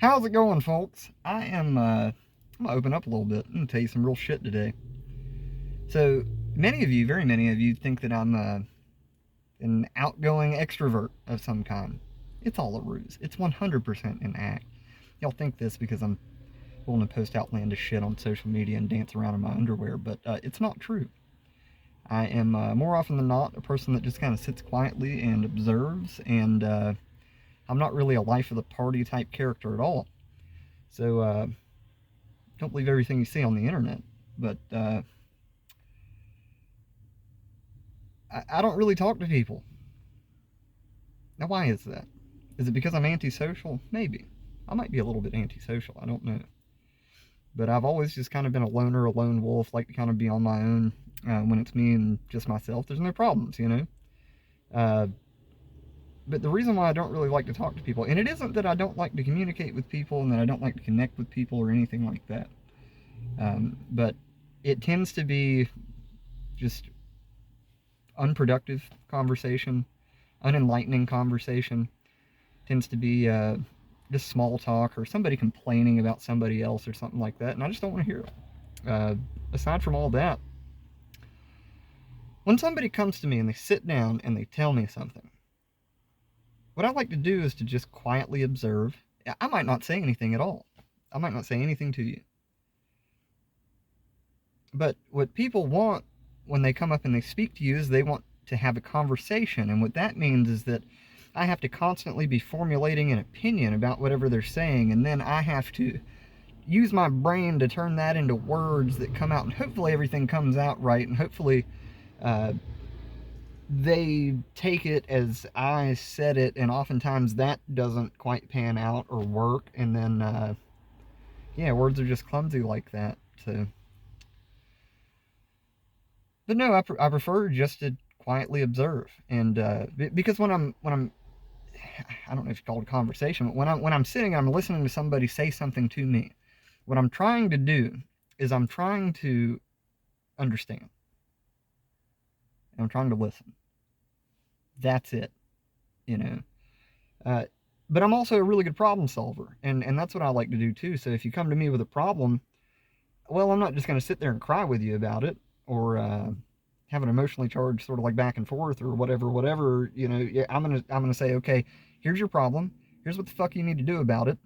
How's it going, folks? I'm gonna open up a little bit and tell you some real shit today. So, many of you, very many of you, think that I'm an outgoing extrovert of some kind. It's all a ruse. It's 100% an act. Y'all think this because I'm willing to post outlandish shit on social media and dance around in my underwear, but it's not true. I am more often than not a person that just kind of sits quietly and observes, and I'm not really a life of the party type character at all. So, don't believe everything you see on the internet. But I don't really talk to people. Now, why is that? Is it because I'm antisocial? Maybe. I might be a little bit antisocial. I don't know. But I've always just kind of been a loner, a lone wolf, like to kind of be on my own when it's me and just myself. There's no problems, you know? Uh, but the reason why I don't really like to talk to people, and it isn't that I don't like to communicate with people and that I don't like to connect with people or anything like that, but it tends to be just unproductive conversation, unenlightening conversation. Tends to be just small talk or somebody complaining about somebody else or something like that, and I just don't want to hear it. Aside from all that, when somebody comes to me and they sit down and they tell me something, what I like to do is to just quietly observe. I might not say anything at all. I might not say anything to you. But what people want when they come up and they speak to you is they want to have a conversation. And what that means is that I have to constantly be formulating an opinion about whatever they're saying. And then I have to use my brain to turn that into words that come out. And hopefully everything comes out right. And hopefully uh, they take it as I said it. And oftentimes that doesn't quite pan out or work. And then, yeah, words are just clumsy like that. So but no, I prefer just to quietly observe, and because when I'm I don't know if you call it a conversation, but when I'm sitting and I'm listening to somebody say something to me, what I'm trying to do is I'm trying to understand, and I'm trying to listen. That's it, you know. Uh, but I'm also a really good problem solver, and that's what I like to do too. So if you come to me with a problem, well, I'm not just going to sit there and cry with you about it, or have an emotionally charged sort of like back and forth or whatever. You know, yeah, I'm gonna say, okay, here's your problem. Here's what the fuck you need to do about it.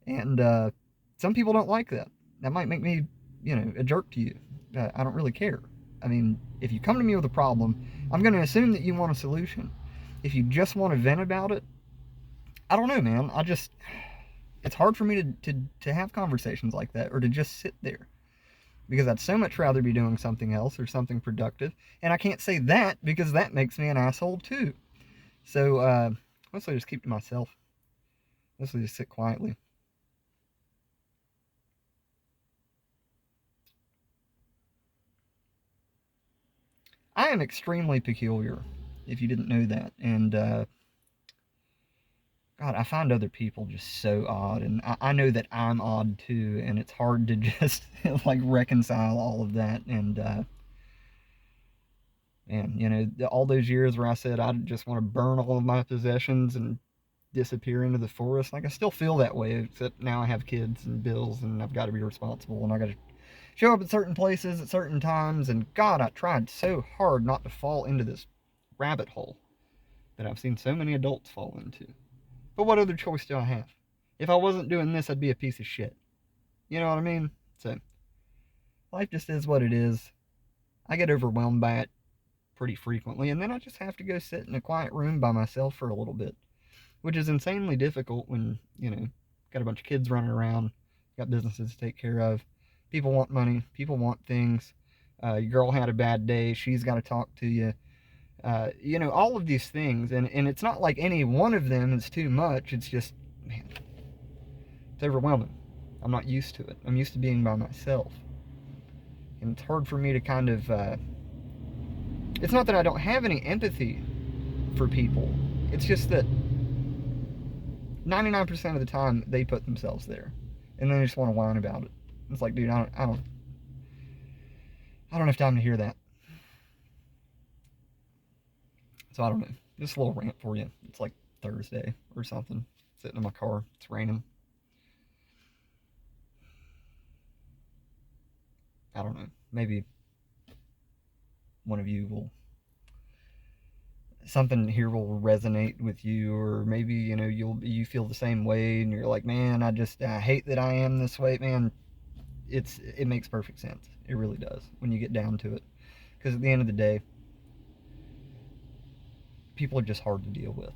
And some people don't like that. That might make me, a jerk to you. I don't really care. I mean, if you come to me with a problem, I'm gonna assume that you want a solution. If you just want to vent about it, I don't know, man. It's hard for me to have conversations like that or to just sit there because I'd so much rather be doing something else or something productive. And I can't say that because that makes me an asshole too. So, mostly just keep to myself. Mostly just sit quietly. I am extremely peculiar, if you didn't know that. And, God, I find other people just so odd. And I know that I'm odd too. And it's hard to just, like, reconcile all of that. And all those years where I said I just want to burn all of my possessions and disappear into the forest. Like I still feel that way, except now I have kids and bills, and I've got to be responsible, and I got to show up at certain places at certain times. And God, I tried so hard not to fall into this rabbit hole that I've seen so many adults fall into. But what other choice do I have? If I wasn't doing this, I'd be a piece of shit. You know what I mean? So life just is what it is. I get overwhelmed by it pretty frequently, and then I just have to go sit in a quiet room by myself for a little bit, which is insanely difficult when, got a bunch of kids running around, got businesses to take care of. People want money, people want things. Your girl had a bad day, she's got to talk to you. All of these things. And it's not like any one of them is too much. It's just, man, it's overwhelming. I'm not used to it. I'm used to being by myself. And it's hard for me to kind of, it's not that I don't have any empathy for people. It's just that 99% of the time they put themselves there, and then they just want to whine about it. It's like, dude, I don't have time to hear that. So I don't know. Just a little rant for you. It's like Thursday or something. Sitting in my car. It's raining. I don't know, maybe one of you will, something here will resonate with you, or maybe you feel the same way and you're like, man, I hate that I am this way. Man, it makes perfect sense. It really does when you get down to it, because at the end of the day, people are just hard to deal with.